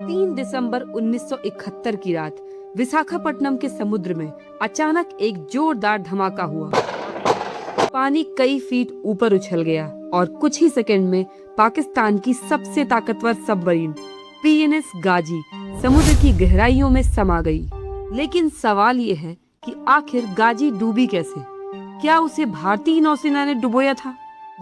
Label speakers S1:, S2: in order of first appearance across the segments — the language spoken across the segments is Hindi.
S1: 3 दिसंबर 1971 की रात विशाखापट्टनम के समुद्र में अचानक एक जोरदार धमाका हुआ। पानी कई फीट ऊपर उछल गया और कुछ ही सेकंड में पाकिस्तान की सबसे ताकतवर सबमरीन पीएनएस गाजी समुद्र की गहराइयों में समा गई। लेकिन सवाल ये है कि आखिर गाजी डूबी कैसे? क्या उसे भारतीय नौसेना ने डुबोया था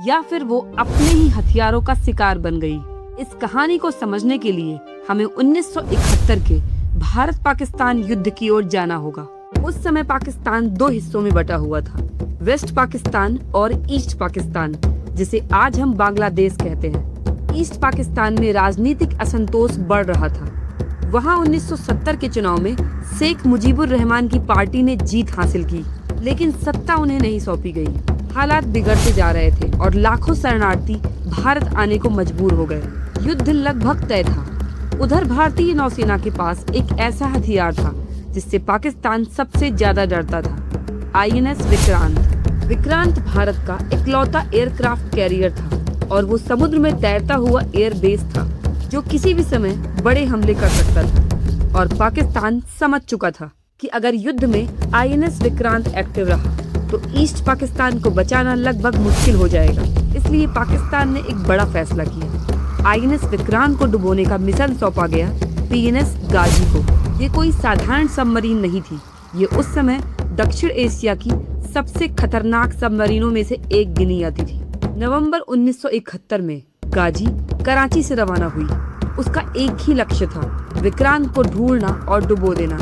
S1: या फिर वो अपने ही हथियारों का शिकार बन गई? इस कहानी को समझने के लिए हमें 1971 के भारत पाकिस्तान युद्ध की ओर जाना होगा। उस समय पाकिस्तान दो हिस्सों में बटा हुआ था, वेस्ट पाकिस्तान और ईस्ट पाकिस्तान, जिसे आज हम बांग्लादेश कहते हैं। ईस्ट पाकिस्तान में राजनीतिक असंतोष बढ़ रहा था। वहां 1970 के चुनाव में शेख मुजीबुर रहमान की पार्टी ने जीत हासिल की, लेकिन सत्ता उन्हें नहीं सौंपी गई। हालात बिगड़ते जा रहे थे और लाखों शरणार्थी भारत आने को मजबूर हो गए। युद्ध लगभग तय था। उधर भारतीय नौसेना के पास एक ऐसा हथियार था जिससे पाकिस्तान सबसे ज्यादा डरता था, आईएनएस विक्रांत। विक्रांत भारत का इकलौता एयरक्राफ्ट कैरियर था और वो समुद्र में तैरता हुआ एयरबेस था जो किसी भी समय बड़े हमले कर सकता था। और पाकिस्तान समझ चुका था कि अगर युद्ध में आईएनएस विक्रांत एक्टिव रहा तो ईस्ट पाकिस्तान को बचाना लगभग मुश्किल हो जाएगा। इसलिए पाकिस्तान ने एक बड़ा फैसला किया। आईएनएस विक्रांत को डुबोने का मिशन सौंपा गया पीएनएस गाजी को। ये कोई साधारण सबमरीन नहीं थी। ये उस समय दक्षिण एशिया की सबसे खतरनाक सबमरीनों में से एक गिनी जाती थी। नवंबर 1971 में गाजी कराची से रवाना हुई। उसका एक ही लक्ष्य था, विक्रांत को ढूंढना और डुबो देना।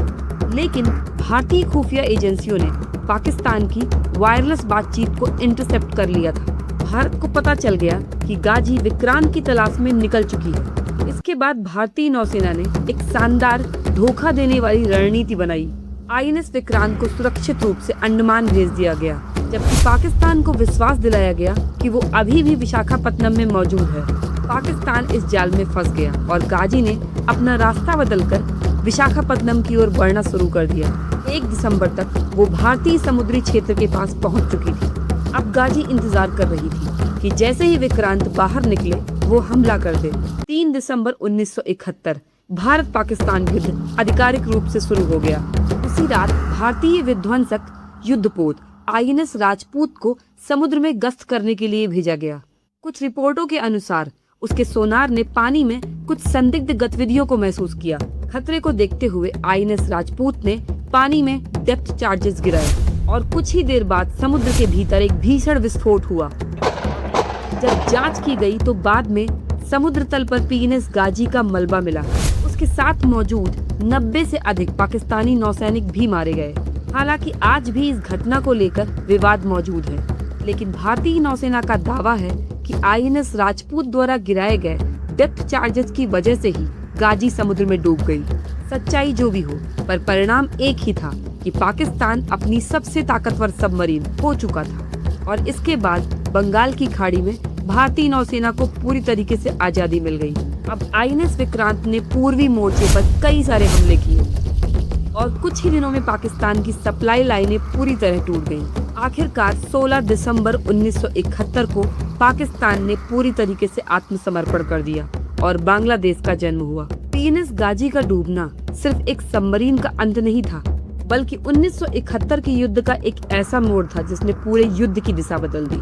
S1: लेकिन भारतीय खुफिया एजेंसियों ने पाकिस्तान की वायरलेस बातचीत को इंटरसेप्ट कर लिया था। भारत को पता चल गया कि गाजी विक्रांत की तलाश में निकल चुकी है। इसके बाद भारतीय नौसेना ने एक शानदार धोखा देने वाली रणनीति बनाई। आईएनएस विक्रांत को सुरक्षित रूप से अंडमान भेज दिया गया, जबकि पाकिस्तान को विश्वास दिलाया गया कि वो अभी भी विशाखापट्टनम में मौजूद है। पाकिस्तान इस जाल में फंस गया और गाजी ने अपना रास्ता बदलकर विशाखापट्टनम की ओर बढ़ना शुरू कर दिया। 1 दिसंबर तक वो भारतीय समुद्री क्षेत्र के पास पहुंच चुकी थी। अब गाजी इंतजार कर रही थी कि जैसे ही विक्रांत बाहर निकले वो हमला कर दे। 3 दिसंबर 1971 भारत पाकिस्तान युद्ध आधिकारिक रूप से शुरू हो गया। उसी रात भारतीय विध्वंसक युद्धपोत आईएनएस राजपूत को समुद्र में गश्त करने के लिए भेजा गया। कुछ रिपोर्टों के अनुसार उसके सोनार ने पानी में कुछ संदिग्ध गतिविधियों को महसूस किया। खतरे को देखते हुए आईएनएस राजपूत ने पानी में डेप्थ चार्जेस गिराए और कुछ ही देर बाद समुद्र के भीतर एक भीषण विस्फोट हुआ। जब जांच की गई तो बाद में समुद्र तल पर पीएनएस गाजी का मलबा मिला। उसके साथ मौजूद 90 से अधिक पाकिस्तानी नौसैनिक भी मारे गए। हालांकि आज भी इस घटना को लेकर विवाद मौजूद है, लेकिन भारतीय नौसेना का दावा है कि आईएनएस राजपूत द्वारा गिराए गए डेप्थ चार्जेस की वजह से ही गाजी समुद्र में डूब गई। सच्चाई जो भी हो, पर परिणाम एक ही था कि पाकिस्तान अपनी सबसे ताकतवर सबमरीन खो चुका था और इसके बाद बंगाल की खाड़ी में भारतीय नौसेना को पूरी तरीके से आजादी मिल गई। अब आईएनएस विक्रांत ने पूर्वी मोर्चे पर कई सारे हमले किए और कुछ ही दिनों में पाकिस्तान की सप्लाई लाइनें पूरी तरह टूट गईं। आखिरकार 16 दिसंबर 1971 को पाकिस्तान ने पूरी तरीके से आत्मसमर्पण कर दिया और बांग्लादेश का जन्म हुआ। पीएनएस गाजी का डूबना सिर्फ एक सबमरीन का अंत नहीं था, बल्कि 1971 के युद्ध का एक ऐसा मोड़ था जिसने पूरे युद्ध की दिशा बदल दी।